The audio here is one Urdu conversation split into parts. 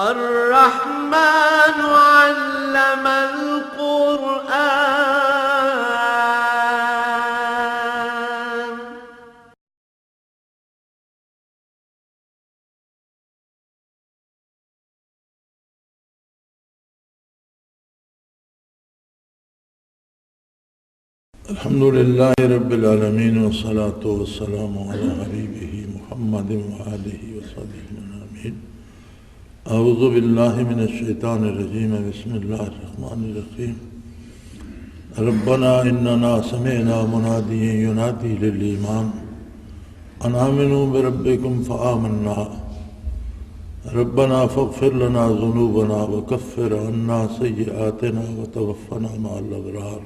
الرحمن علم القرآن. الحمد للہ رب العالمین والصلاة والسلام علی حبیبہ محمد وآلہ وصحبہ آمین. اعوذ باللہ من الشیطان الرجیم. بسم اللہ الرحمن الرحیم. ربنا اننا سمعنا منادیا ینادی للایمان ان آمنوا بربکم فآمنا ربنا فاغفر لنا ذنوبنا وکفر عنا سیئاتنا وتوفنا مع الابرار.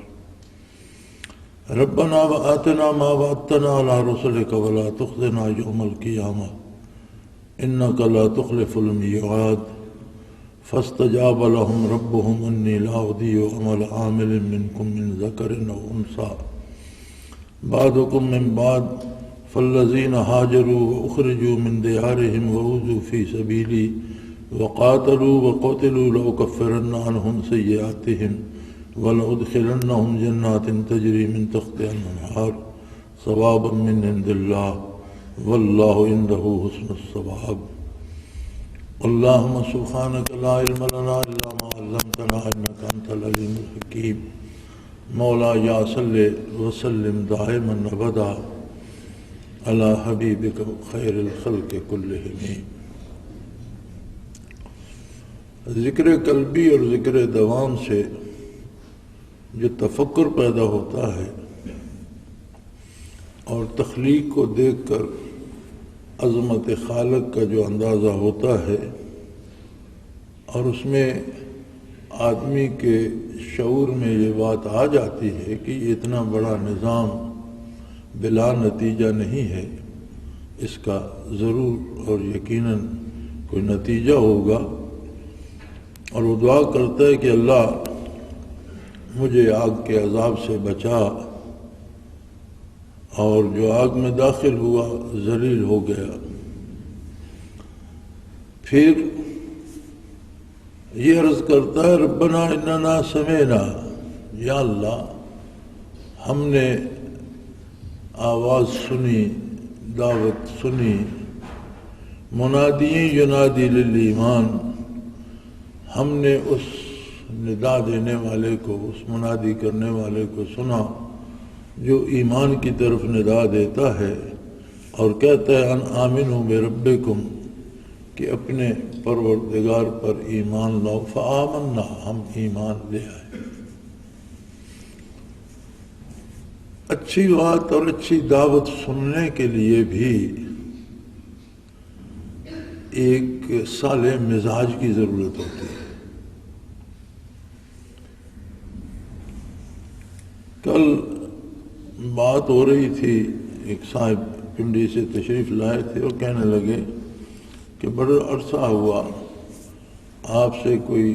ربنا وآتنا ما وعدتنا على رسلك ولا تخزنا يوم القيامة إنك لا تخلف الميعاد. فاستجاب لهم ربهم أني لا أضيع عمل عامل منكم من ذكر أو أنثى بعضكم من بعض فالذين هاجروا وأخرجوا من ديارهم وأوذوا في سبيلي وقاتلوا وقتلوا لأكفرن عنهم سيئاتهم وَلَأُدْخِلَنَّهُمْ جَنَّاتٍ تَجْرِي مِنْ تَحْتِهَا الْأَنْهَارُ ثَوَابًا مِنْ عِنْدِ اللَّهِ وَاللَّهُ عِنْدَهُ حُسْنُ الثَّوَابِ. اللهم سبحانك لا علم لنا إلا ما علمتنا إنك أنت العليم الحكيم. مولاي صل وسلم دائما أبدا على حبيبك خير الخلق كلهم. ذکر قلبی اور ذکر دوام سے جو تفکر پیدا ہوتا ہے اور تخلیق کو دیکھ کر عظمت خالق کا جو اندازہ ہوتا ہے اور اس میں آدمی کے شعور میں یہ بات آ جاتی ہے کہ یہ اتنا بڑا نظام بلا نتیجہ نہیں ہے، اس کا ضرور اور یقیناً کوئی نتیجہ ہوگا. اور وہ دعا کرتا ہے کہ اللہ مجھے آگ کے عذاب سے بچا، اور جو آگ میں داخل ہوا ذلیل ہو گیا. پھر یہ عرض کرتا ہے ربنا اننا سمعنا، یا اللہ ہم نے آواز سنی، دعوت سنی، منادی ینادی للایمان، ہم نے اس ندا دینے والے کو، اس منادی کرنے والے کو سنا جو ایمان کی طرف ندا دیتا ہے اور کہتا ہے ان آمنوا بربکم، کہ اپنے پروردگار پر ایمان لاؤ. فآمنا، ہم ایمان لے آئے. اچھی بات اور اچھی دعوت سننے کے لیے بھی ایک صالح مزاج کی ضرورت ہوتی ہے. کل بات ہو رہی تھی، ایک صاحب پنڈی سے تشریف لائے تھے اور کہنے لگے کہ بڑا عرصہ ہوا آپ سے کوئی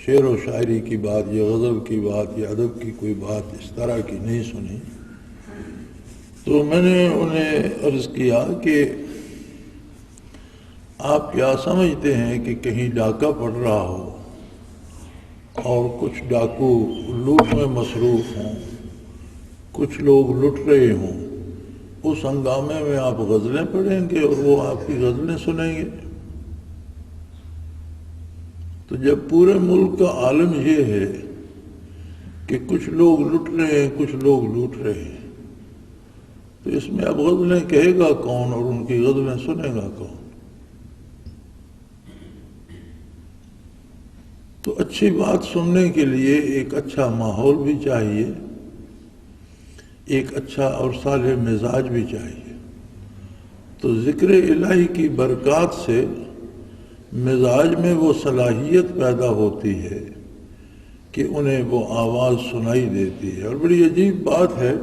شعر و شاعری کی بات یا غزل کی بات یا ادب کی کوئی بات اس طرح کی نہیں سنی. تو میں نے انہیں عرض کیا کہ آپ کیا سمجھتے ہیں کہ کہیں ڈاکہ پڑ رہا ہو اور کچھ ڈاکو لوٹ میں مصروف ہوں، کچھ لوگ لٹ رہے ہوں، اس ہنگامے میں آپ غزلیں پڑھیں گے اور وہ آپ کی غزلیں سنیں گے؟ تو جب پورے ملک کا عالم یہ ہے کہ کچھ لوگ لٹ رہے ہیں، کچھ لوگ لوٹ رہے ہیں، تو اس میں اب غزلیں کہے گا کون اور ان کی غزلیں سنے گا کون؟ تو اچھی بات سننے کے لیے ایک اچھا ماحول بھی چاہیے، ایک اچھا اور صالح مزاج بھی چاہیے. تو ذکر الہی کی برکات سے مزاج میں وہ صلاحیت پیدا ہوتی ہے کہ انہیں وہ آواز سنائی دیتی ہے. اور بڑی عجیب بات ہے،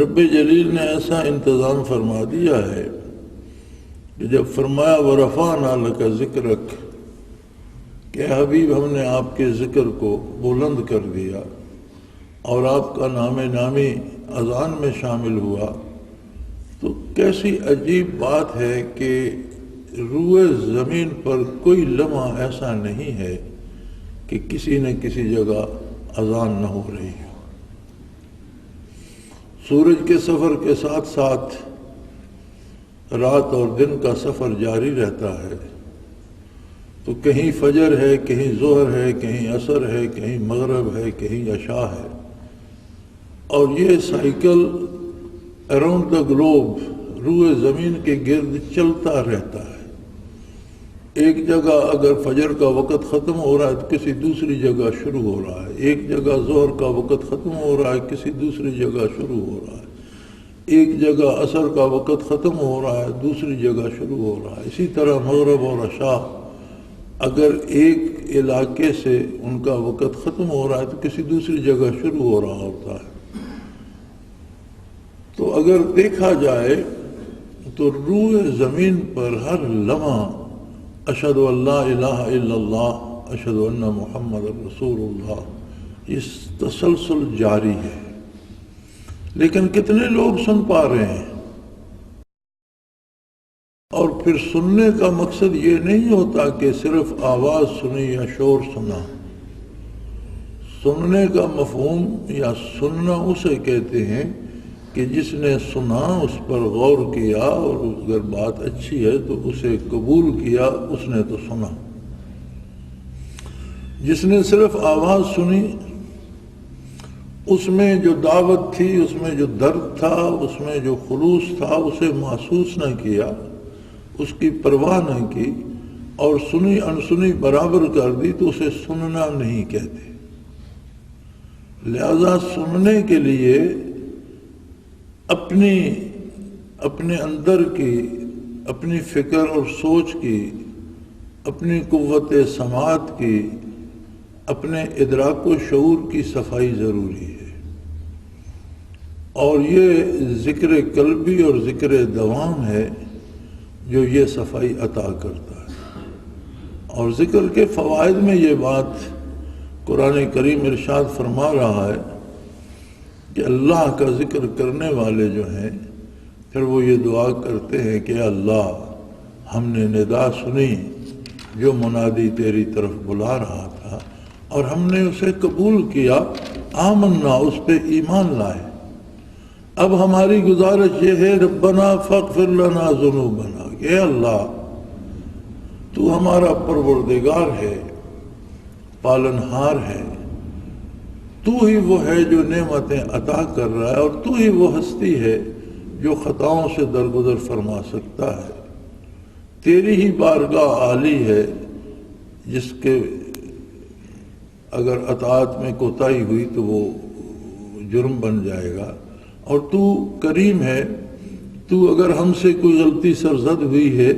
رب جلیل نے ایسا انتظام فرما دیا ہے کہ جب فرمایا وَرَفَعْنَا لَكَ ذِكْرَكَ، کہ حبیب ہم نے آپ کے ذکر کو بلند کر دیا اور آپ کا نام نامی اذان میں شامل ہوا، تو کیسی عجیب بات ہے کہ روئے زمین پر کوئی لمحہ ایسا نہیں ہے کہ کسی نہ کسی جگہ اذان نہ ہو رہی ہو۔ سورج کے سفر کے ساتھ ساتھ رات اور دن کا سفر جاری رہتا ہے، تو کہیں فجر ہے، کہیں ظہر ہے، کہیں عصر ہے، کہیں مغرب ہے، کہیں عشاء ہے، اور یہ سائیکل اراؤنڈ دا گلوب روئے زمین کے گرد چلتا رہتا ہے۔ ایک جگہ اگر فجر کا وقت ختم ہو رہا ہے تو کسی دوسری جگہ شروع ہو رہا ہے، ایک جگہ ظہر کا وقت ختم ہو رہا ہے، کسی دوسری جگہ شروع ہو رہا ہے، ایک جگہ عصر کا وقت ختم ہو رہا ہے، دوسری جگہ شروع ہو رہا ہے۔ اسی طرح مغرب اور عشاء اگر ایک علاقے سے ان کا وقت ختم ہو رہا ہے تو کسی دوسری جگہ شروع ہو رہا ہوتا ہے۔ تو اگر دیکھا جائے تو روئے زمین پر ہر لمحہ اشہد ان لا الہ الا اللہ اشہد ان محمد رسول اللہ اس تسلسل جاری ہے، لیکن کتنے لوگ سن پا رہے ہیں؟ اور پھر سننے کا مقصد یہ نہیں ہوتا کہ صرف آواز سنی یا شور سنا۔ سننے کا مفہوم یا سننا اسے کہتے ہیں کہ جس نے سنا، اس پر غور کیا، اور اگر بات اچھی ہے تو اسے قبول کیا، اس نے تو سنا۔ جس نے صرف آواز سنی، اس میں جو دعوت تھی، اس میں جو درد تھا، اس میں جو خلوص تھا، اسے محسوس نہ کیا، اس کی پرواہ نہ کی، اور سنی انسنی برابر کر دی، تو اسے سننا نہیں کہتے۔ لہذا سننے کے لیے اپنے اندر کی، اپنی فکر اور سوچ کی، اپنی قوت سماعت کی، اپنے ادراک و شعور کی صفائی ضروری ہے، اور یہ ذکر قلبی اور ذکر دوام ہے جو یہ صفائی عطا کرتا ہے۔ اور ذکر کے فوائد میں یہ بات قرآن کریم ارشاد فرما رہا ہے کہ اللہ کا ذکر کرنے والے جو ہیں پھر وہ یہ دعا کرتے ہیں کہ اللہ، ہم نے ندا سنی جو منادی تیری طرف بلا رہا تھا، اور ہم نے اسے قبول کیا، آمنا، اس پہ ایمان لائے۔ اب ہماری گزارش یہ ہے ربنا فاغفر لنا ذنوبنا، اے اللہ تو ہمارا پروردگار ہے، پالنہار ہے، تو ہی وہ ہے جو نعمتیں عطا کر رہا ہے، اور تو ہی وہ ہستی ہے جو خطاؤں سے درگزر فرما سکتا ہے۔ تیری ہی بارگاہ عالی ہے جس کے اگر اطاعت میں کوتاہی ہوئی تو وہ جرم بن جائے گا، اور تو کریم ہے، تو اگر ہم سے کوئی غلطی سرزد ہوئی ہے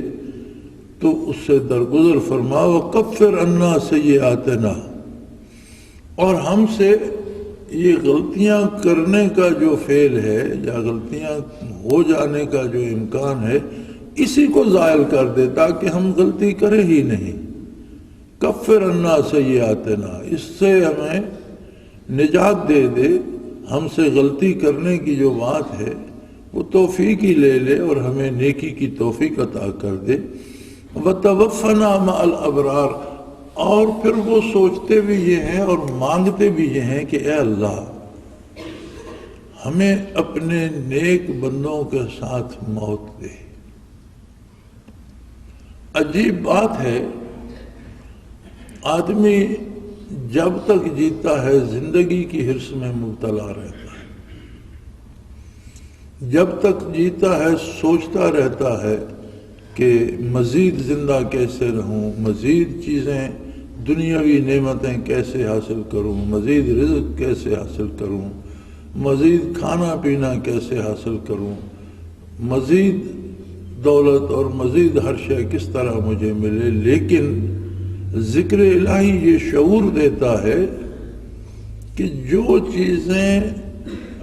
تو اس سے درگزر فرما، وَكَفِّرْ عَنَّا سَيِّئَاتِنَا، اور ہم سے یہ غلطیاں کرنے کا جو فعل ہے یا غلطیاں ہو جانے کا جو امکان ہے، اسی کو زائل کر دے تاکہ ہم غلطی کرے ہی نہیں۔ کفر عنا سیئاتنا، اس سے ہمیں نجات دے دے، ہم سے غلطی کرنے کی جو بات ہے وہ توفیق ہی لے لے اور ہمیں نیکی کی توفیق عطا کر دے۔ وَتَوَفَّنَا مَعَ الْأَبْرَارِ، اور پھر وہ سوچتے بھی یہ ہیں اور مانگتے بھی یہ ہیں کہ اے اللہ ہمیں اپنے نیک بندوں کے ساتھ موت دے۔ عجیب بات ہے، آدمی جب تک جیتا ہے زندگی کی حرص میں مبتلا رہتا ہے، جب تک جیتا ہے سوچتا رہتا ہے کہ مزید زندہ کیسے رہوں، مزید چیزیں دنیاوی نعمتیں کیسے حاصل کروں، مزید رزق کیسے حاصل کروں، مزید کھانا پینا کیسے حاصل کروں، مزید دولت اور مزید ہر شے کس طرح مجھے ملے۔ لیکن ذکر الہی یہ شعور دیتا ہے کہ جو چیزیں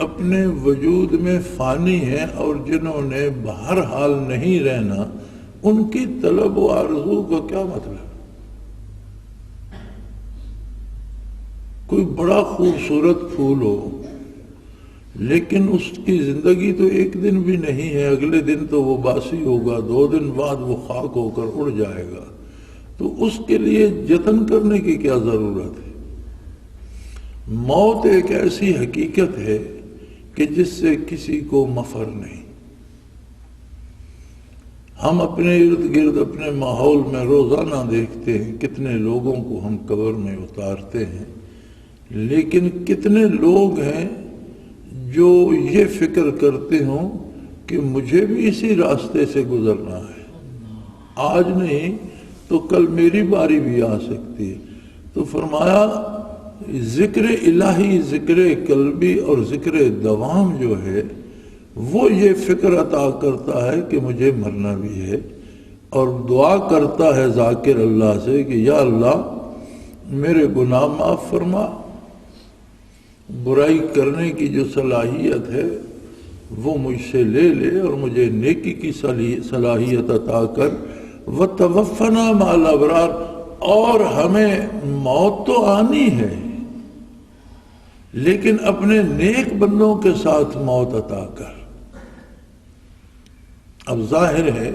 اپنے وجود میں فانی ہیں اور جنہوں نے بہرحال نہیں رہنا، ان کی طلب و آرزو کا کیا مطلب؟ کوئی بڑا خوبصورت پھول ہو، لیکن اس کی زندگی تو ایک دن بھی نہیں ہے، اگلے دن تو وہ باسی ہوگا، 2 دن بعد وہ خاک ہو کر اڑ جائے گا، تو اس کے لیے جتن کرنے کی کیا ضرورت ہے؟ موت ایک ایسی حقیقت ہے کہ جس سے کسی کو مفر نہیں۔ ہم اپنے ارد گرد اپنے ماحول میں روزانہ دیکھتے ہیں کتنے لوگوں کو ہم قبر میں اتارتے ہیں، لیکن کتنے لوگ ہیں جو یہ فکر کرتے ہوں کہ مجھے بھی اسی راستے سے گزرنا ہے، آج نہیں تو کل میری باری بھی آ سکتی ہے۔ تو فرمایا ذکر الہی، ذکر قلبی اور ذکر دوام جو ہے وہ یہ فکر عطا کرتا ہے کہ مجھے مرنا بھی ہے، اور دعا کرتا ہے ذاکر اللہ سے کہ یا اللہ میرے گناہ معاف فرما، برائی کرنے کی جو صلاحیت ہے وہ مجھ سے لے لے اور مجھے نیکی کی صلاحیت عطا کر، وَتَوَفَّنَا مَعَ الْأَبْرَارِ، اور ہمیں موت تو آنی ہے لیکن اپنے نیک بندوں کے ساتھ موت عطا کر۔ اب ظاہر ہے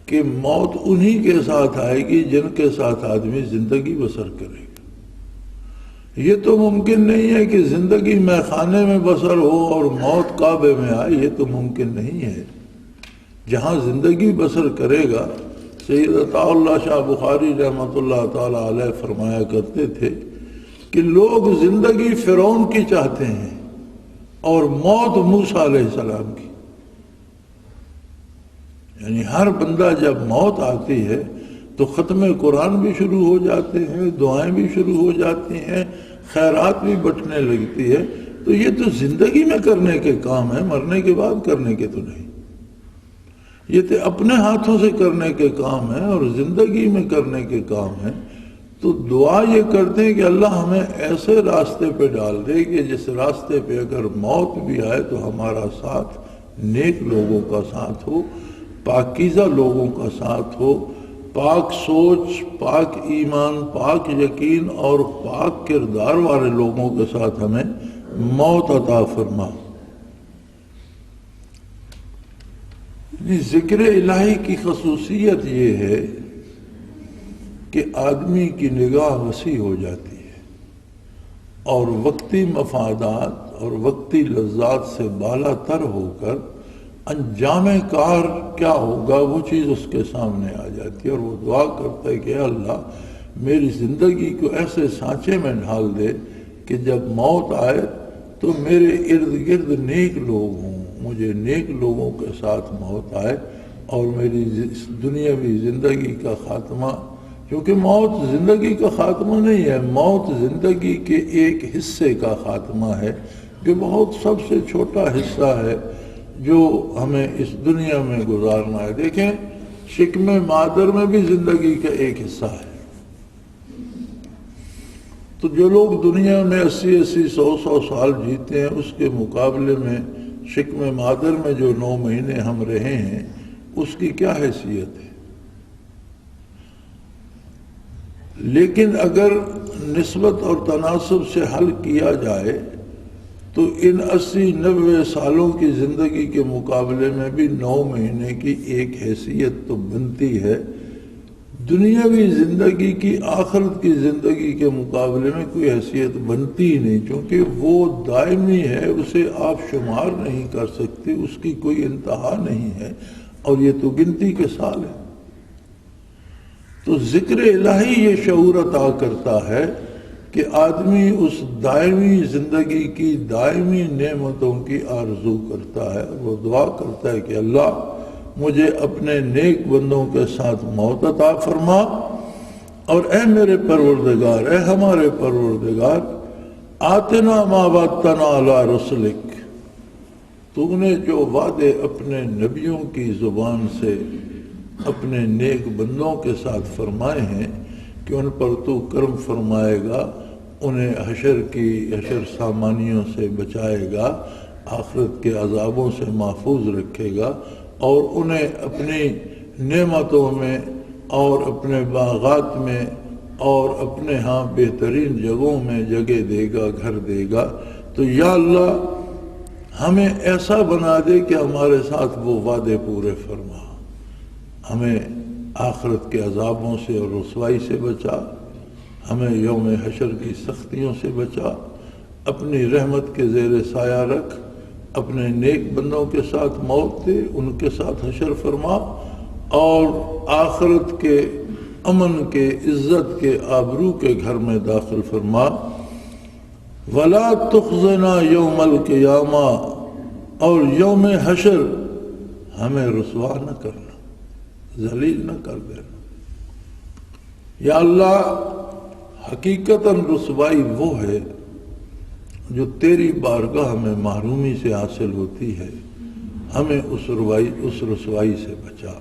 کہ موت انہی کے ساتھ آئے گی جن کے ساتھ آدمی زندگی بسر کرے گا۔ یہ تو ممکن نہیں ہے کہ زندگی میں خانے میں بسر ہو اور موت کعبے میں آئے، یہ تو ممکن نہیں ہے۔ جہاں زندگی بسر کرے گا، سید عطا اللہ شاہ بخاری رحمۃ اللہ تعالی علیہ فرمایا کرتے تھے کہ لوگ زندگی فرعون کی چاہتے ہیں اور موت موسیٰ علیہ السلام کی، یعنی ہر بندہ جب موت آتی ہے تو ختم قرآن بھی شروع ہو جاتے ہیں، دعائیں بھی شروع ہو جاتی ہیں، خیرات بھی بٹنے لگتی ہے۔ تو یہ تو زندگی میں کرنے کے کام ہے، مرنے کے بعد کرنے کے تو نہیں، یہ تو اپنے ہاتھوں سے کرنے کے کام ہے اور زندگی میں کرنے کے کام ہے۔ تو دعا یہ کرتے ہیں کہ اللہ ہمیں ایسے راستے پہ ڈال دے کہ جس راستے پہ اگر موت بھی آئے تو ہمارا ساتھ نیک لوگوں کا ساتھ ہو، پاکیزہ لوگوں کا ساتھ ہو، پاک سوچ، پاک ایمان، پاک یقین اور پاک کردار والے لوگوں کے ساتھ ہمیں موت عطا فرما۔ ذکر الہی کی خصوصیت یہ ہے کہ آدمی کی نگاہ وسیع ہو جاتی ہے اور وقتی مفادات اور وقتی لذات سے بالا تر ہو کر انجام کار کیا ہوگا وہ چیز اس کے سامنے آ جاتی ہے، اور وہ دعا کرتا ہے کہ اللہ میری زندگی کو ایسے سانچے میں ڈھال دے کہ جب موت آئے تو میرے ارد گرد نیک لوگ ہوں، مجھے نیک لوگوں کے ساتھ موت آئے اور میری دنیاوی زندگی کا خاتمہ، کیونکہ موت زندگی کا خاتمہ نہیں ہے، موت زندگی کے ایک حصے کا خاتمہ ہے جو بہت سب سے چھوٹا حصہ ہے جو ہمیں اس دنیا میں گزارنا ہے۔ دیکھیں شکم مادر میں بھی زندگی کا ایک حصہ ہے، تو جو لوگ دنیا میں 80 100 سال جیتے ہیں اس کے مقابلے میں شکم مادر میں جو 9 مہینے ہم رہے ہیں اس کی کیا حیثیت ہے؟ لیکن اگر نسبت اور تناسب سے حل کیا جائے تو ان 80-90 سالوں کی زندگی کے مقابلے میں بھی 9 مہینے کی ایک حیثیت تو بنتی ہے۔ دنیاوی زندگی کی آخرت کی زندگی کے مقابلے میں کوئی حیثیت بنتی ہی نہیں، کیونکہ وہ دائمی ہے، اسے آپ شمار نہیں کر سکتے، اس کی کوئی انتہا نہیں ہے، اور یہ تو گنتی کے سال ہے۔ تو ذکر الہی یہ شعور عطا کرتا ہے کہ آدمی اس دائمی زندگی کی دائمی نعمتوں کی آرزو کرتا ہے، وہ دعا کرتا ہے کہ اللہ مجھے اپنے نیک بندوں کے ساتھ موت عطا فرما، اور اے میرے پروردگار، اے ہمارے پروردگار، آتنا ما وعدتنا علی رسلک، تو نے جو وعدے اپنے نبیوں کی زبان سے اپنے نیک بندوں کے ساتھ فرمائے ہیں کہ ان پر تو کرم فرمائے گا، انہیں حشر سامانیوں سے بچائے گا، آخرت کے عذابوں سے محفوظ رکھے گا، اور انہیں اپنی نعمتوں میں اور اپنے باغات میں اور اپنے ہاں بہترین جگہوں میں جگہ دے گا، گھر دے گا۔ تو یا اللہ ہمیں ایسا بنا دے کہ ہمارے ساتھ وہ وعدے پورے فرما، ہمیں آخرت کے عذابوں سے اور رسوائی سے بچا، ہمیں یوم حشر کی سختیوں سے بچا، اپنی رحمت کے زیر سایہ رکھ، اپنے نیک بندوں کے ساتھ موت دے، ان کے ساتھ حشر فرما، اور آخرت کے امن کے، عزت کے، آبرو کے گھر میں داخل فرما۔ وَلَا تُخْزِنَا يَوْمَ الْقِيَامَةِ، اور یوم حشر ہمیں رسوا نہ کرنا، ذلیل نہ کر دینا۔ یا اللہ، حقیقتاً رسوائی وہ ہے جو تیری بارگاہ میں محرومی سے حاصل ہوتی ہے، ہمیں اس رسوائی سے بچا۔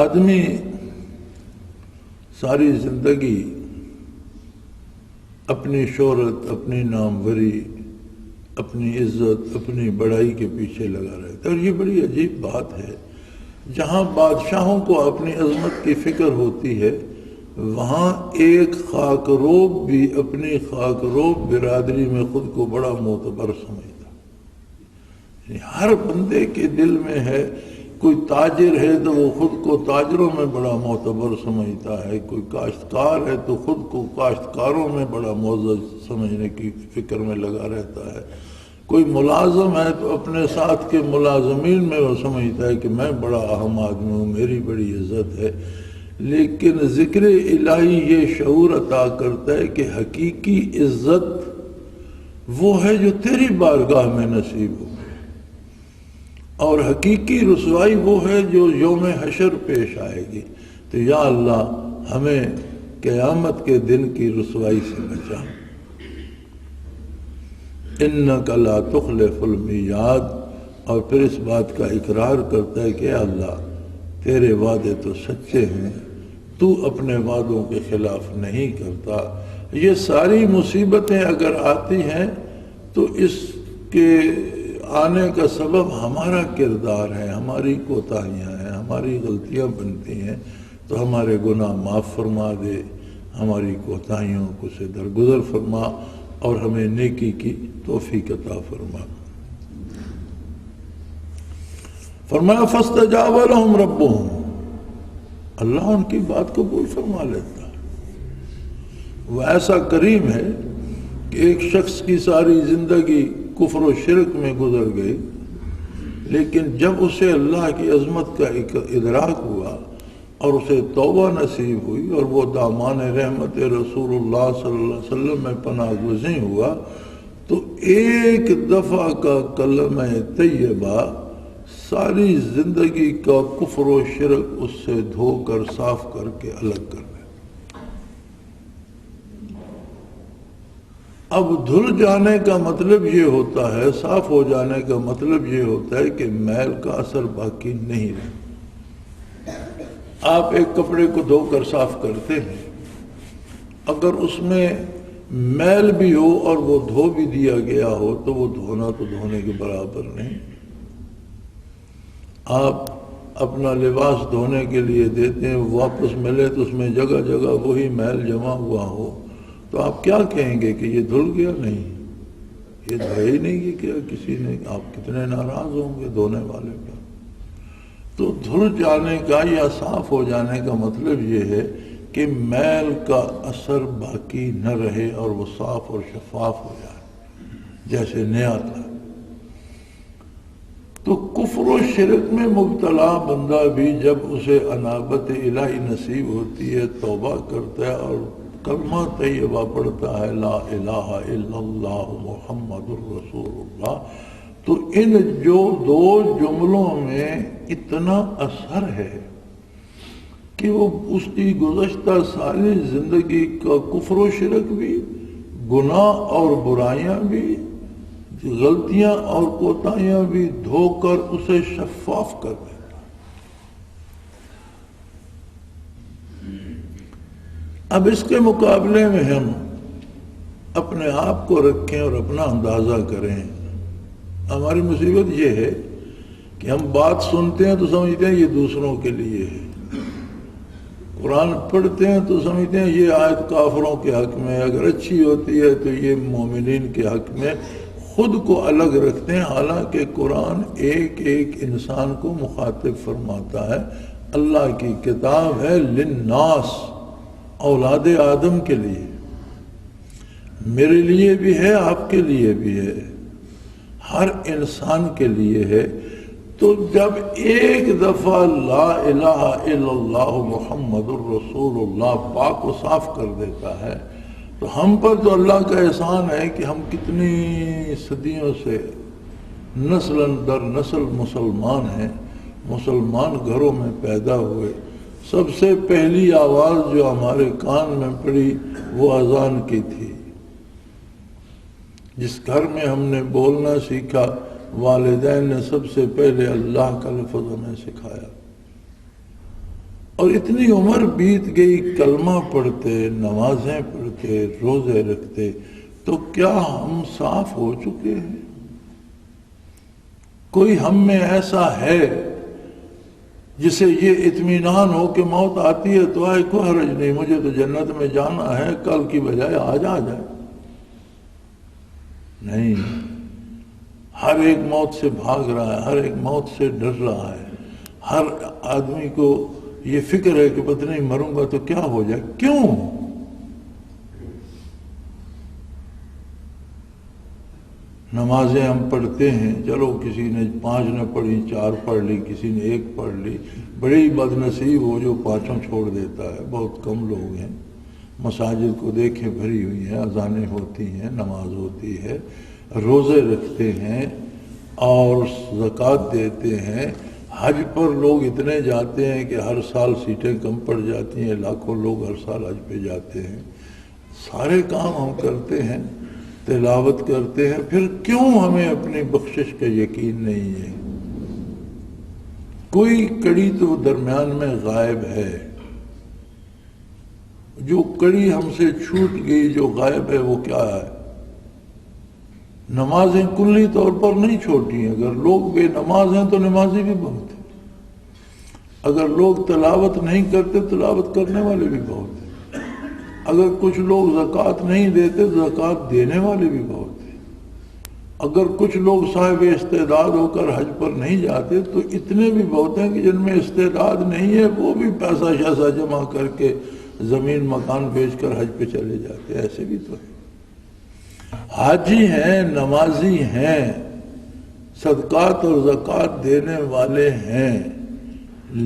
آدمی ساری زندگی اپنی شہرت، اپنی ناموری، اپنی عزت، اپنی بڑائی کے پیچھے لگا رہتا ہے، اور یہ بڑی عجیب بات ہے۔ جہاں بادشاہوں کو اپنی عظمت کی فکر ہوتی ہے، وہاں ایک خاک روب بھی اپنی خاک روب برادری میں خود کو بڑا معتبر سمجھتا ہے۔ ہر بندے کے دل میں ہے، کوئی تاجر ہے تو وہ خود کو تاجروں میں بڑا معتبر سمجھتا ہے، کوئی کاشتکار ہے تو خود کو کاشتکاروں میں بڑا معزز سمجھنے کی فکر میں لگا رہتا ہے، کوئی ملازم ہے تو اپنے ساتھ کے ملازمین میں وہ سمجھتا ہے کہ میں بڑا اہم آدمی ہوں، میری بڑی عزت ہے۔ لیکن ذکر الہی یہ شعور عطا کرتا ہے کہ حقیقی عزت وہ ہے جو تیری بارگاہ میں نصیب ہو، اور حقیقی رسوائی وہ ہے جو یوم حشر پیش آئے گی۔ تو یا اللہ، ہمیں قیامت کے دن کی رسوائی سے بچا۔ انک لا تخلف المیعاد، اور پھر اس بات کا اقرار کرتا ہے کہ اے اللہ، تیرے وعدے تو سچے ہیں، تو اپنے وعدوں کے خلاف نہیں کرتا۔ یہ ساری مصیبتیں اگر آتی ہیں تو اس کے آنے کا سبب ہمارا کردار ہے، ہماری کوتاہیاں ہیں، ہماری غلطیاں بنتی ہیں، تو ہمارے گناہ معاف فرما دے، ہماری کوتاہیوں کو سے درگزر فرما، اور ہمیں نیکی کی توفیق عطا فرما۔ فرمایا فاستجاب لهم ربهم، اللہ ان کی بات قبول فرما لیتا ہے۔ وہ ایسا کریم ہے کہ ایک شخص کی ساری زندگی کفر و شرک میں گزر گئی، لیکن جب اسے اللہ کی عظمت کا ادراک ہوا اور اسے توبہ نصیب ہوئی، اور وہ دامان رحمت رسول اللہ صلی اللہ علیہ وسلم میں پناہ گزین ہوا، تو ایک دفعہ کا کلمہ طیبہ ساری زندگی کا کفر و شرک اس سے دھو کر صاف کر کے الگ کر دے۔ اب دھل جانے کا مطلب یہ ہوتا ہے، صاف ہو جانے کا مطلب یہ ہوتا ہے کہ میل کا اثر باقی نہیں رہتا۔ آپ ایک کپڑے کو دھو کر صاف کرتے ہیں، اگر اس میں میل بھی ہو اور وہ دھو بھی دیا گیا ہو تو وہ دھونا تو دھونے کے برابر نہیں۔ آپ اپنا لباس دھونے کے لیے دیتے ہیں، واپس ملے تو اس میں جگہ جگہ وہی میل جمع ہوا ہو، تو آپ کیا کہیں گے کہ یہ دھل گیا؟ نہیں، یہ دھویا ہی نہیں کہ کیا کسی نے۔ آپ کتنے ناراض ہوں گے دھونے والے پر۔ تو دھل جانے کا یا صاف ہو جانے کا مطلب یہ ہے کہ میل کا اثر باقی نہ رہے اور وہ صاف اور شفاف ہو جائے جیسے نیا تھا۔ تو کفر و شرک میں مبتلا بندہ بھی جب اسے انابت الہی نصیب ہوتی ہے، توبہ کرتا ہے اور کلمہ طیبہ پڑھتا ہے، لا الہ الا اللہ محمد الرسول اللہ، تو ان جو دو جملوں میں اتنا اثر ہے کہ وہ اس کی گزشتہ ساری زندگی کا کفر و شرک بھی، گناہ اور برائیاں بھی، غلطیاں اور کوتاہیاں بھی دھو کر اسے شفاف کر دیتا۔ اب اس کے مقابلے میں ہم اپنے آپ کو رکھیں اور اپنا اندازہ کریں۔ ہماری مصیبت یہ ہے کہ ہم بات سنتے ہیں تو سمجھتے ہیں یہ دوسروں کے لیے ہے، قرآن پڑھتے ہیں تو سمجھتے ہیں یہ آیت کافروں کے حق میں، اگر اچھی ہوتی ہے تو یہ مومنین کے حق میں، خود کو الگ رکھتے ہیں، حالانکہ قرآن ایک ایک انسان کو مخاطب فرماتا ہے۔ اللہ کی کتاب ہے للناس، اولاد آدم کے لیے، میرے لیے بھی ہے، آپ کے لیے بھی ہے، ہر انسان کے لیے ہے۔ تو جب ایک دفعہ لا الہ الا اللہ محمد الرسول اللہ پاک و صاف کر دیتا ہے تو ہم پر تو اللہ کا احسان ہے کہ ہم کتنی صدیوں سے نسل در نسل مسلمان ہیں، مسلمان گھروں میں پیدا ہوئے۔ سب سے پہلی آواز جو ہمارے کان میں پڑی وہ اذان کی تھی۔ جس گھر میں ہم نے بولنا سیکھا والدین نے سب سے پہلے اللہ کا لفظ ہمیں سکھایا، اور اتنی عمر بیت گئی، کلمہ پڑھتے، نمازیں پڑھتے، روزے رکھتے، تو کیا ہم صاف ہو چکے ہیں؟ کوئی ہم میں ایسا ہے جسے یہ اطمینان ہو کہ موت آتی ہے تو آئے، کوئی حرج نہیں، مجھے تو جنت میں جانا ہے، کل کی بجائے آج آ جائے؟ نہیں، ہر ایک موت سے بھاگ رہا ہے، ہر ایک موت سے ڈر رہا ہے، ہر آدمی کو یہ فکر ہے کہ پتہ نہیں مروں گا تو کیا ہو جائے۔ کیوں؟ نمازیں ہم پڑھتے ہیں، چلو کسی نے 5 نہ پڑھی، 4 پڑھ لی، کسی نے 1 پڑھ لی، بڑی بد نصیب ہو جو 5 چھوڑ دیتا ہے، بہت کم لوگ ہیں۔ مساجد کو دیکھیں بھری ہوئی ہیں، اذانیں ہوتی ہیں، نماز ہوتی ہے، روزے رکھتے ہیں اور زکوٰۃ دیتے ہیں۔ حج پر لوگ اتنے جاتے ہیں کہ ہر سال سیٹیں کم پڑ جاتی ہیں، لاکھوں لوگ ہر سال حج پہ جاتے ہیں۔ سارے کام ہم کرتے ہیں، تلاوت کرتے ہیں، پھر کیوں ہمیں اپنی بخشش کا یقین نہیں ہے؟ کوئی کڑی تو درمیان میں غائب ہے، جو کڑی ہم سے چھوٹ گئی، جو غائب ہے وہ کیا ہے؟ نمازیں کلی طور پر نہیں چھوٹی ہیں، اگر لوگ بے نماز ہیں تو نمازی بھی بہت ہیں، اگر لوگ تلاوت نہیں کرتے تلاوت کرنے والے بھی بہت ہیں، اگر کچھ لوگ زکوٰۃ نہیں دیتے تو زکوٰۃ دینے والے بھی بہت ہیں، اگر کچھ لوگ صاحب استعداد ہو کر حج پر نہیں جاتے تو اتنے بھی بہت ہیں کہ جن میں استعداد نہیں ہے وہ بھی پیسہ شیسہ جمع کر کے زمین مکان بیچ کر حج پہ چلے جاتے، ایسے بھی تو ہیں۔ حاجی ہیں، نمازی ہیں، صدقات اور زکوٰۃ دینے والے ہیں،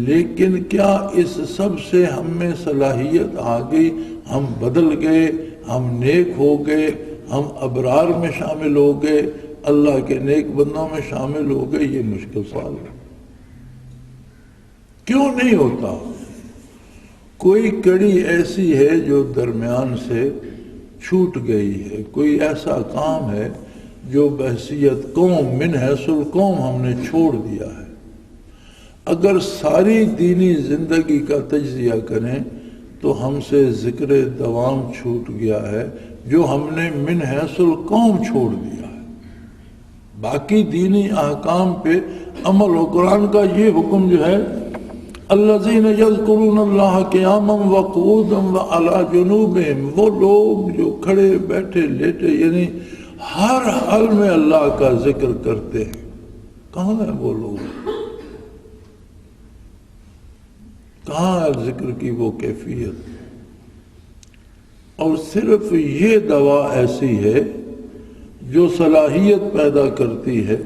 لیکن کیا اس سب سے ہم میں صلاحیت آ گئی؟ ہم بدل گئے، ہم نیک ہو گئے، ہم ابرار میں شامل ہو گئے، اللہ کے نیک بندوں میں شامل ہو گئے؟ یہ مشکل سوال ہے۔ کیوں نہیں ہوتا؟ کوئی کڑی ایسی ہے جو درمیان سے چھوٹ گئی ہے، کوئی ایسا کام ہے جو بحیثیت قوم، من حیث القوم ہم نے چھوڑ دیا ہے۔ اگر ساری دینی زندگی کا تجزیہ کریں تو ہم سے ذکر دوام چھوٹ گیا ہے، جو ہم نے من حیث القوم چھوڑ دیا ہے۔ باقی دینی احکام پہ عمل و قرآن کا یہ حکم جو ہے، الذین یذکرون اللہ قیاما وقعودا وعلی جنوبہم، وہ لوگ جو کھڑے بیٹھے لیٹے یعنی ہر حال میں اللہ کا ذکر کرتے ہیں۔ کہاں ہیں وہ لوگ؟ کہاں ہے ذکر کی وہ کیفیت؟ اور صرف یہ دوا ایسی ہے جو صلاحیت پیدا کرتی ہے،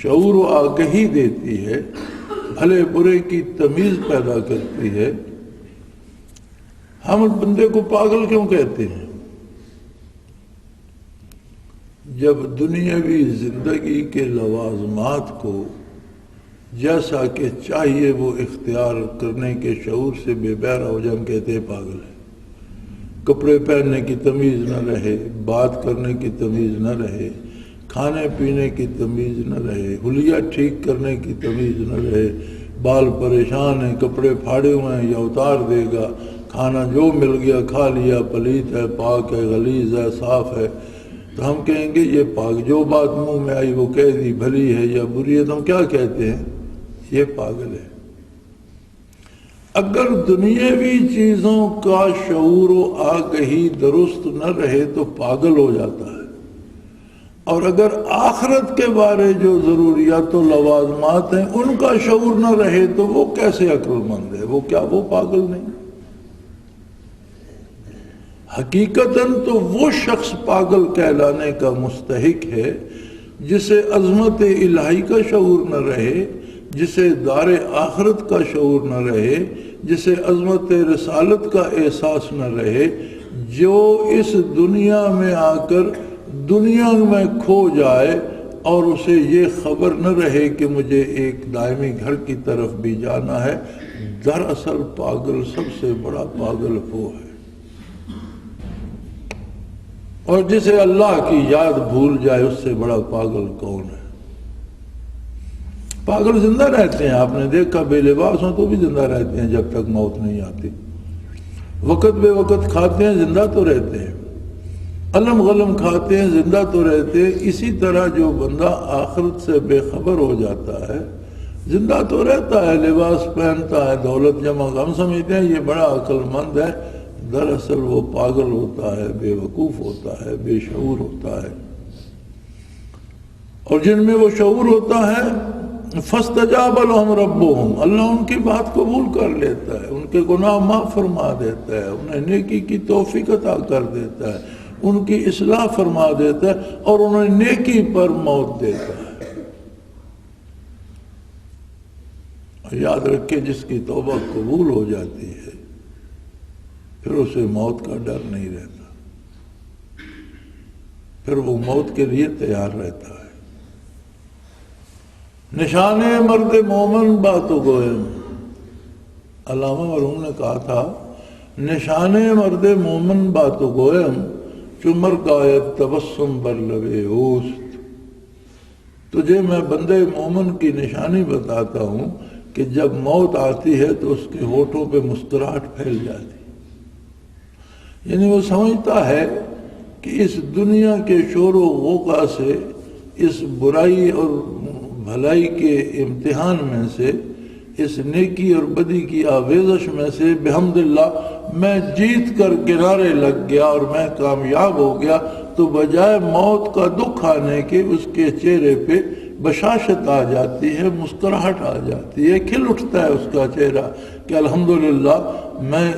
شعور و آگہی دیتی ہے، بھلے برے کی تمیز پیدا کرتی ہے۔ ہم بندے کو پاگل کیوں کہتے ہیں؟ جب دنیاوی زندگی کے لوازمات کو جیسا کہ چاہیے وہ اختیار کرنے کے شعور سے بے بہرا ہو جائے، ہم کہتے ہیں پاگل ہے۔ کپڑے پہننے کی تمیز نہ رہے، بات کرنے کی تمیز نہ رہے، کھانے پینے کی تمیز نہ رہے، حلیہ ٹھیک کرنے کی تمیز نہ رہے، بال پریشان ہیں، کپڑے پھاڑے ہوئے ہیں، یا اتار دے گا، کھانا جو مل گیا کھا لیا، پلیت ہے، پاک ہے، غلیظ ہے، صاف ہے، تو ہم کہیں گے یہ پاک۔ جو بات منہ میں آئی وہ کہہ دی، بھلی ہے یا بری ہے، تو ہم کیا کہتے ہیں؟ یہ پاگل ہے۔ اگر دنیاوی چیزوں کا شعور و آگہی درست نہ رہے تو پاگل ہو جاتا ہے، اور اگر آخرت کے بارے جو ضروریات و لوازمات ہیں ان کا شعور نہ رہے تو وہ کیسے عقل مند ہے؟ وہ کیا وہ پاگل نہیں؟ حقیقتاً تو وہ شخص پاگل کہلانے کا مستحق ہے جسے عظمت الہی کا شعور نہ رہے، جسے دار آخرت کا شعور نہ رہے، جسے عظمت رسالت کا احساس نہ رہے، جو اس دنیا میں آ کر دنیا میں کھو جائے اور اسے یہ خبر نہ رہے کہ مجھے ایک دائمی گھر کی طرف بھی جانا ہے۔ دراصل پاگل سب سے بڑا پاگل وہ ہے، اور جسے اللہ کی یاد بھول جائے اس سے بڑا پاگل کون ہے؟ پاگل زندہ رہتے ہیں، آپ نے دیکھا بے لباس ہوں تو بھی زندہ رہتے ہیں جب تک موت نہیں آتی، وقت بے وقت کھاتے ہیں زندہ تو رہتے ہیں، علم غلم کھاتے ہیں زندہ تو رہتے ہیں۔ اسی طرح جو بندہ آخرت سے بے خبر ہو جاتا ہے زندہ تو رہتا ہے، لباس پہنتا ہے، دولت جمع، ہم سمجھتے ہیں یہ بڑا عقل مند ہے، دراصل وہ پاگل ہوتا ہے، بے وقوف ہوتا ہے، بے شعور ہوتا ہے۔ اور جن میں وہ شعور ہوتا ہے فَاسْتَجَابَ لَهُمْ رَبُّهُمْ، اللہ ان کی بات قبول کر لیتا ہے، ان کے گناہ معاف فرما دیتا ہے، انہیں نیکی کی توفیق عطا کر دیتا ہے، ان کی اصلاح فرما دیتا ہے اور انہیں نیکی پر موت دیتا ہے۔ اور یاد رکھے جس کی توبہ قبول ہو جاتی ہے پھر اسے موت کا ڈر نہیں رہتا، پھر وہ موت کے لیے تیار رہتا ہے۔ نشان مرد مومن باتو گوئم، علامہ مرحوم نے کہا تھا نشان مرد مومن باتو گوئم چمر گایت تبسم بر لبے اوست، تجھے میں بندے مومن کی نشانی بتاتا ہوں کہ جب موت آتی ہے تو اس کے ہونٹوں پہ مسکراہٹ پھیل جاتی، یعنی وہ سمجھتا ہے کہ اس دنیا کے شور و غوغا سے، اس برائی اور بھلائی کے امتحان میں سے، اس نیکی اور بدی کی آویزش میں سے بحمداللہ میں جیت کر کنارے لگ گیا اور میں کامیاب ہو گیا، تو بجائے موت کا دکھ آنے کے اس کے چہرے پہ بشاشت آ جاتی ہے، مسکراہٹ آ جاتی ہے، کھل اٹھتا ہے اس کا چہرہ کہ الحمدللہ میں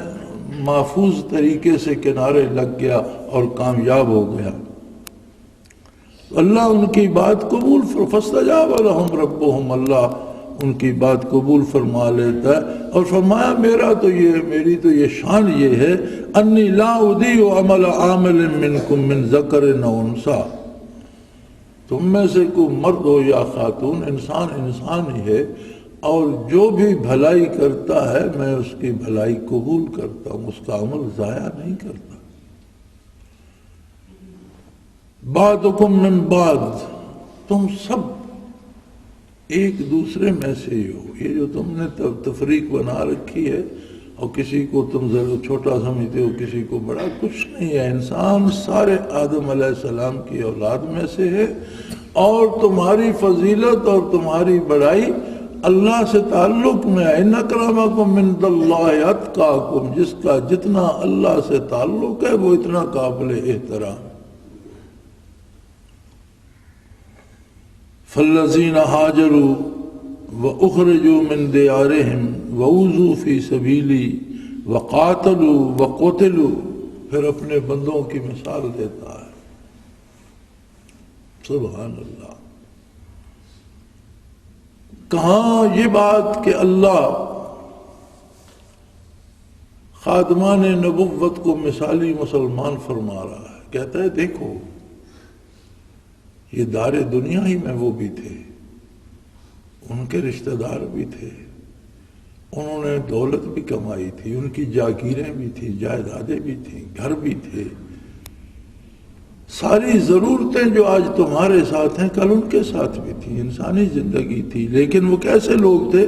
محفوظ طریقے سے کنارے لگ گیا اور کامیاب ہو گیا۔ اللہ ان کی بات قبول فاستجاب لهم ربهم، اللہ ان کی بات قبول فرما لیتا ہے اور فرمایا میری تو یہ شان یہ ہے انی لا اضیع عمل عامل منکم من ذکر او انثی، تم میں سے کوئی مرد ہو یا خاتون، انسان ہی ہے، اور جو بھی بھلائی کرتا ہے میں اس کی بھلائی قبول کرتا ہوں، اس کا عمل ضائع نہیں کرتا۔ بعضکم من بعض، تم سب ایک دوسرے میں سے ہی ہو، یہ جو تم نے تفریق بنا رکھی ہے اور کسی کو تم ضرور چھوٹا سمجھتے ہو کسی کو بڑا، کچھ نہیں ہے، انسان سارے آدم علیہ السلام کی اولاد میں سے ہے، اور تمہاری فضیلت اور تمہاری بڑائی اللہ سے تعلق میں ہے۔ ان اکرمکم عند اللہ اتقاکم، جس کا جتنا اللہ سے تعلق ہے وہ اتنا قابل احترام۔ فالذین ہاجروا واخرجوا من دیارہم واوذوا فی سبیلی وقاتلوا وقتلوا، پھر اپنے بندوں کی مثال دیتا ہے، سبحان اللہ۔ کہاں یہ بات کہ اللہ خادمان نبوت کو مثالی مسلمان فرما رہا ہے، کہتا ہے دیکھو یہ دار دنیا ہی میں وہ بھی تھے، ان کے رشتہ دار بھی تھے، انہوں نے دولت بھی کمائی تھی، ان کی جاگیریں بھی تھیں، جائیدادیں بھی تھیں، گھر بھی تھے، ساری ضرورتیں جو آج تمہارے ساتھ ہیں کل ان کے ساتھ بھی تھی، انسانی زندگی تھی، لیکن وہ کیسے لوگ تھے؟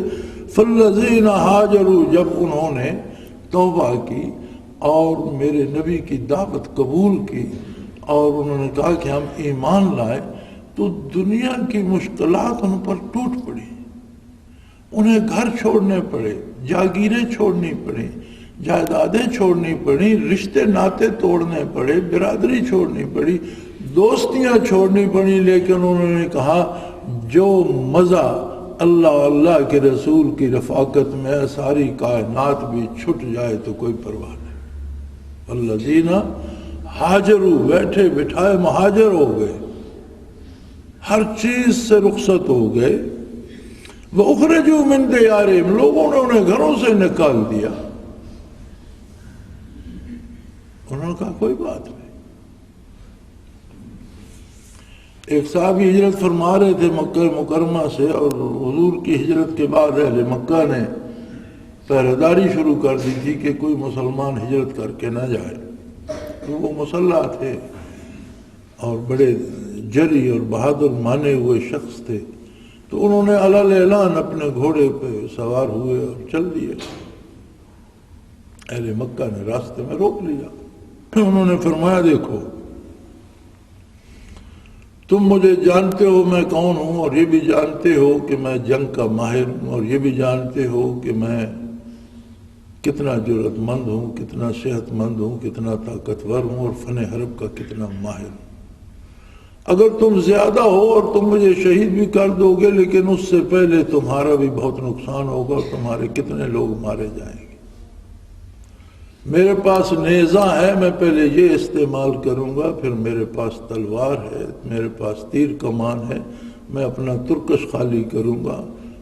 فالذین ہاجروا، جب انہوں نے توبہ کی اور میرے نبی کی دعوت قبول کی اور انہوں نے کہا کہ ہم ایمان لائے، تو دنیا کی مشکلات ان پر ٹوٹ پڑی، انہیں گھر چھوڑنے پڑے، جاگیریں چھوڑنی پڑیں، جائیدادیں چھوڑنی پڑیں، رشتے ناطے توڑنے پڑے، برادری چھوڑنی پڑی، دوستیاں چھوڑنی پڑی، لیکن انہوں نے کہا جو مزہ اللہ کے رسول کی رفاقت میں ہے، ساری کائنات بھی چھٹ جائے تو کوئی پرواہ نہیں۔ الذین ہاجروا، بیٹھے بٹھائے مہاجر ہو گئے، ہر چیز سے رخصت ہو گئے، وَأُخْرِجُوا مِن دِيَارِهِمْ، لوگوں نے انہیں گھروں سے نکال دیا۔ انہوں نے کہا کوئی بات نہیں۔ ایک صحابی ہجرت فرما رہے تھے مکہ مکرمہ سے، اور حضور کی ہجرت کے بعد اہل مکہ نے پہرے داری شروع کر دی تھی کہ کوئی مسلمان ہجرت کر کے نہ جائے۔ تو وہ مسلح تھے اور بڑے جری اور بہادر مانے ہوئے شخص تھے، تو انہوں نے علل اعلان اپنے گھوڑے پہ سوار ہوئے اور چل دیے۔ اہل مکہ نے راستے میں روک لیا۔ انہوں نے فرمایا دیکھو تم مجھے جانتے ہو میں کون ہوں، اور یہ بھی جانتے ہو کہ میں جنگ کا ماہر ہوں، اور یہ بھی جانتے ہو کہ میں کتنا جرأت مند ہوں، کتنا صحت مند ہوں، کتنا طاقتور ہوں، اور فن حرب کا کتنا ماہر ہوں۔ اگر تم زیادہ ہو اور تم مجھے شہید بھی کر دو گے، لیکن اس سے پہلے تمہارا بھی بہت نقصان ہوگا اور تمہارے کتنے لوگ مارے جائیں گے۔ میرے پاس نیزہ ہے، میں پہلے یہ استعمال کروں گا، پھر میرے پاس تلوار ہے، میرے پاس تیر کمان ہے، میں اپنا ترکش خالی کروں گا،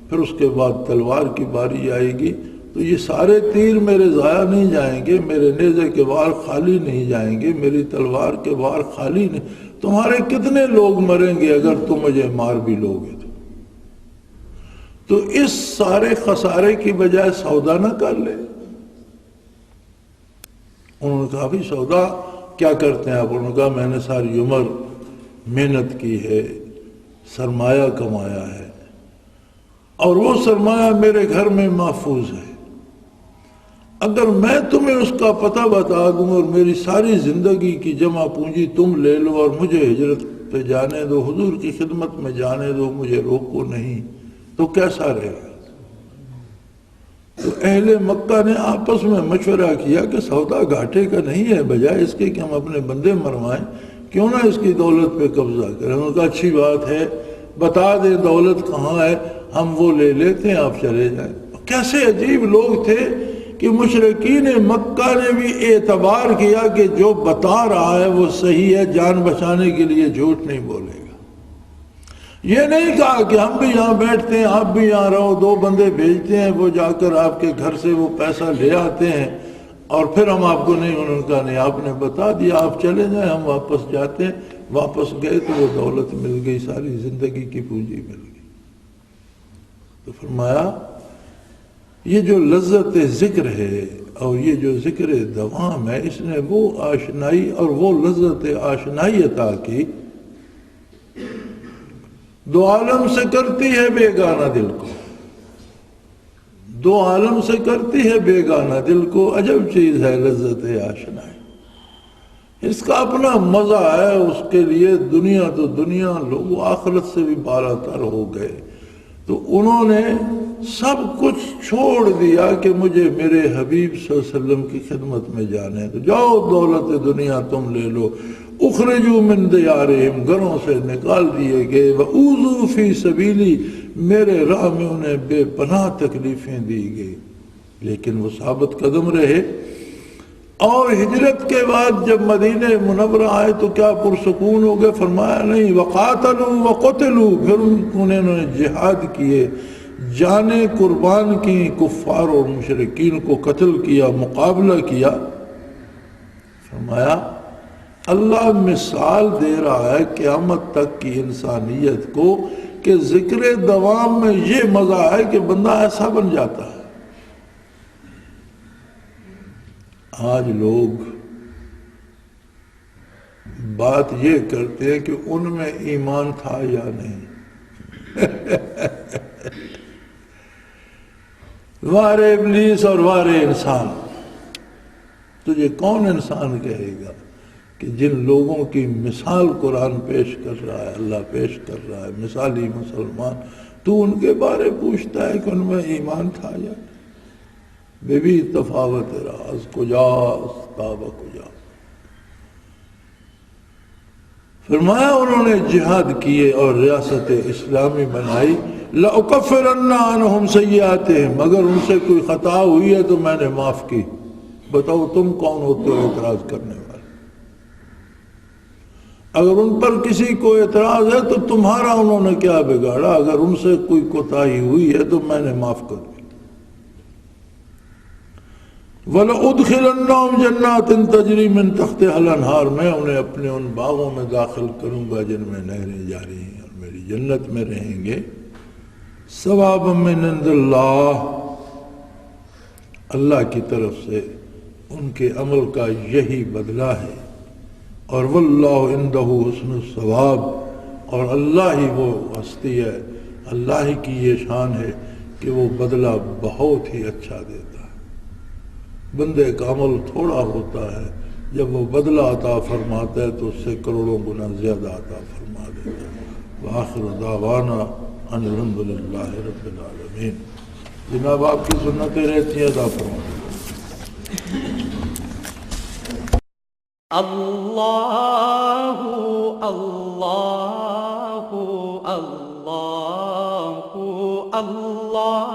پھر اس کے بعد تلوار کی باری آئے گی، تو یہ سارے تیر میرے ضائع نہیں جائیں گے، میرے نیزے کے وار خالی نہیں جائیں گے، میری تلوار کے وار خالی نہیں، تمہارے کتنے لوگ مریں گے اگر تم مجھے مار بھی لوگے تو اس سارے خسارے کی بجائے سودا نہ کر لے۔ انہوں نے کہا بھی سودا کیا کرتے ہیں آپ؟ انہوں نے کہا میں نے ساری عمر محنت کی ہے، سرمایہ کمایا ہے، اور وہ سرمایہ میرے گھر میں محفوظ ہے، اگر میں تمہیں اس کا پتہ بتا دوں اور میری ساری زندگی کی جمع پونجی تم لے لو اور مجھے ہجرت پہ جانے دو، حضور کی خدمت میں جانے دو، مجھے روکو نہیں، تو کیسا رہے گا؟ تو اہل مکہ نے آپس میں مشورہ کیا کہ سودا گھاٹے کا نہیں ہے، بجائے اس کے کہ ہم اپنے بندے مروائیں، کیوں نہ اس کی دولت پہ قبضہ کریں؟ انہوں نے کہا اچھی بات ہے، بتا دیں دولت کہاں ہے، ہم وہ لے لیتے ہیں، آپ چلے جائیں۔ کیسے عجیب لوگ تھے کہ مشرکین مکہ نے بھی اعتبار کیا کہ جو بتا رہا ہے وہ صحیح ہے، جان بچانے کے لیے جھوٹ نہیں بولے گا۔ یہ نہیں کہا کہ ہم بھی یہاں بیٹھتے ہیں، آپ بھی یہاں رہو، دو بندے بھیجتے ہیں، وہ جا کر آپ کے گھر سے وہ پیسہ لے آتے ہیں اور پھر ہم آپ کو نہیں۔ انہوں نے کہا نہیں، آپ نے بتا دیا، آپ چلے جائیں، ہم واپس جاتے ہیں۔ واپس گئے تو وہ دولت مل گئی، ساری زندگی کی پونجی مل گئی۔ تو فرمایا یہ جو لذت ذکر ہے اور یہ جو ذکر دوام ہے، اس نے وہ آشنائی اور وہ لذت آشنائی عطا کی، دو عالم سے کرتی ہے بیگانہ دل کو، دو عالم سے کرتی ہے بیگانہ دل کو، عجب چیز ہے لذت آشنائی، اس کا اپنا مزہ ہے، اس کے لیے دنیا تو دنیا، لوگ آخرت سے بھی بالا تر ہو گئے۔ تو انہوں نے سب کچھ چھوڑ دیا کہ مجھے میرے حبیب صلی اللہ علیہ وسلم کی خدمت میں جانے تو جاؤ، دولت دنیا تم لے لو۔ اخرجوا من دیارہم، گھروں سے نکال دیے گئے، وَأُوذُوا فِي سَبِيلِي، میرے راہ میں انہیں بے پناہ تکلیفیں دی گئی، لیکن وہ ثابت قدم رہے۔ اور ہجرت کے بعد جب مدینہ منورہ آئے تو کیا پرسکون ہو گئے؟ فرمایا نہیں، وَقَاتَلُوا وَقُتِلُوا، پھر انہوں نے جہاد کیے، جانیں قربان کی، کفار اور مشرکین کو قتل کیا، مقابلہ کیا۔ فرمایا اللہ مثال دے رہا ہے قیامت تک کی انسانیت کو کہ ذکر دوام میں یہ مزہ ہے کہ بندہ ایسا بن جاتا ہے۔ آج لوگ بات یہ کرتے ہیں کہ ان میں ایمان تھا یا نہیں۔ وارے ابلیس اور وارے انسان، تجھے کون انسان کہے گا کہ جن لوگوں کی مثال قرآن پیش کر رہا ہے، اللہ پیش کر رہا ہے، مثالی مسلمان تو ان کے بارے پوچھتا ہے کہ ان میں ایمان تھا یا بے بھی تفاوت راز کجا استاب کجا. فرمایا انہوں نے جہاد کیے اور ریاست اسلامی بنائی. لَأُكَفِّرَنَّ عَنْهُمْ سَيِّئَاتِهِمْ، اگر ان سے کوئی خطا ہوئی ہے تو میں نے معاف کی. بتاؤ تم کون ہوتے ہو اعتراض کرنے والے؟ اگر ان پر کسی کو اعتراض ہے تو تمہارا انہوں نے کیا بگاڑا؟ اگر ان سے کوئی کوتاہی ہوئی ہے تو میں نے معاف کر دی. وَلَأُدْخِلَنَّهُمْ جَنَّاتٍ تَجْرِي مِن تَحْتِهَا الْأَنْهَارُ، میں انہیں اپنے ان باغوں میں داخل کروں گا جن میں نہریں جاری ہیں اور میری جنت میں رہیں گے. ثوابا من عند اللہ، اللہ کی طرف سے ان کے عمل کا یہی بدلہ ہے. اور واللہ عندہ حسن الثواب، اور اللہ ہی وہ ہستی ہے، اللہ ہی کی یہ شان ہے کہ وہ بدلہ بہت ہی اچھا دیتا ہے. بندے کا عمل تھوڑا ہوتا ہے، جب وہ بدلہ عطا فرماتا ہے تو اس سے کروڑوں گنا زیادہ عطا فرما دیتا ہے. وآخر دعوانا ان الحمد للہ رب العالمین. جناب آپ کی سنتیں رہتی ہیں عطا فرما. اللہ اللہ اللہ اللہ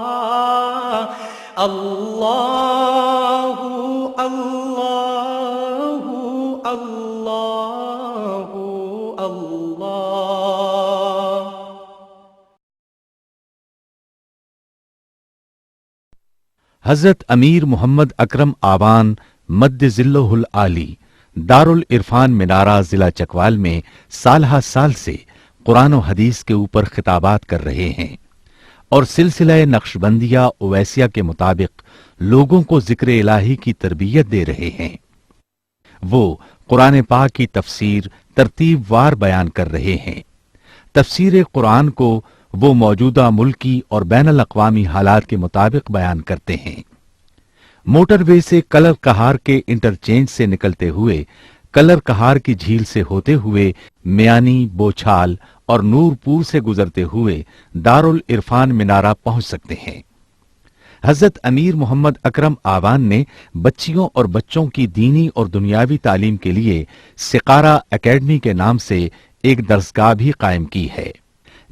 اللہ اللہ اللہ اللہ. حضرت امیر محمد اکرم آوان مد ذلہ العالی دارالعرفان منارہ ضلع چکوال میں سالہ سال سے قرآن و حدیث کے اوپر خطابات کر رہے ہیں اور سلسلہ نقشبندیہ اویسیہ کے مطابق لوگوں کو ذکر الہی کی تربیت دے رہے ہیں. وہ قرآن پاک کی تفسیر ترتیب وار بیان کر رہے ہیں. تفسیر قرآن کو وہ موجودہ ملکی اور بین الاقوامی حالات کے مطابق بیان کرتے ہیں. موٹر وے سے کلر کہار کے انٹرچینج سے نکلتے ہوئے کلر کہار کی جھیل سے ہوتے ہوئے میانی، بوچھال اور نورپور سے گزرتے ہوئے دارالعرفان منارہ پہنچ سکتے ہیں. حضرت امیر محمد اکرم آوان نے بچیوں اور بچوں کی دینی اور دنیاوی تعلیم کے لیے سقارہ اکیڈمی کے نام سے ایک درسگاہ بھی قائم کی ہے،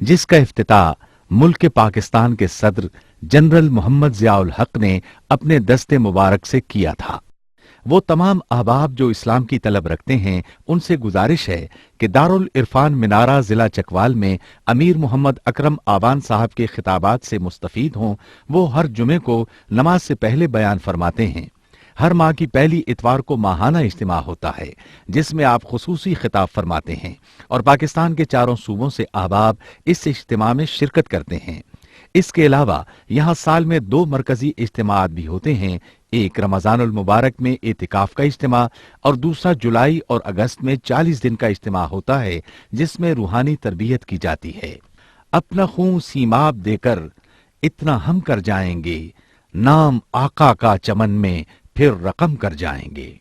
جس کا افتتاح ملک پاکستان کے صدر جنرل محمد ضیاء الحق نے اپنے دست مبارک سے کیا تھا. وہ تمام احباب جو اسلام کی طلب رکھتے ہیں ان سے گزارش ہے کہ دارالعرفان منارہ ضلع چکوال میں امیر محمد اکرم آوان صاحب کے خطابات سے مستفید ہوں. وہ ہر جمعے کو نماز سے پہلے بیان فرماتے ہیں. ہر ماہ کی پہلی اتوار کو ماہانہ اجتماع ہوتا ہے جس میں آپ خصوصی خطاب فرماتے ہیں اور پاکستان کے چاروں صوبوں سے احباب اس اجتماع میں شرکت کرتے ہیں. اس کے علاوہ یہاں سال میں 2 مرکزی اجتماعات بھی ہوتے ہیں، ایک رمضان المبارک میں اعتکاف کا اجتماع اور دوسرا جولائی اور اگست میں 40 دن کا اجتماع ہوتا ہے جس میں روحانی تربیت کی جاتی ہے. اپنا خون سیماب دے کر اتنا ہم کر جائیں گے، نام آقا کا چمن میں پھر رقم کر جائیں گے.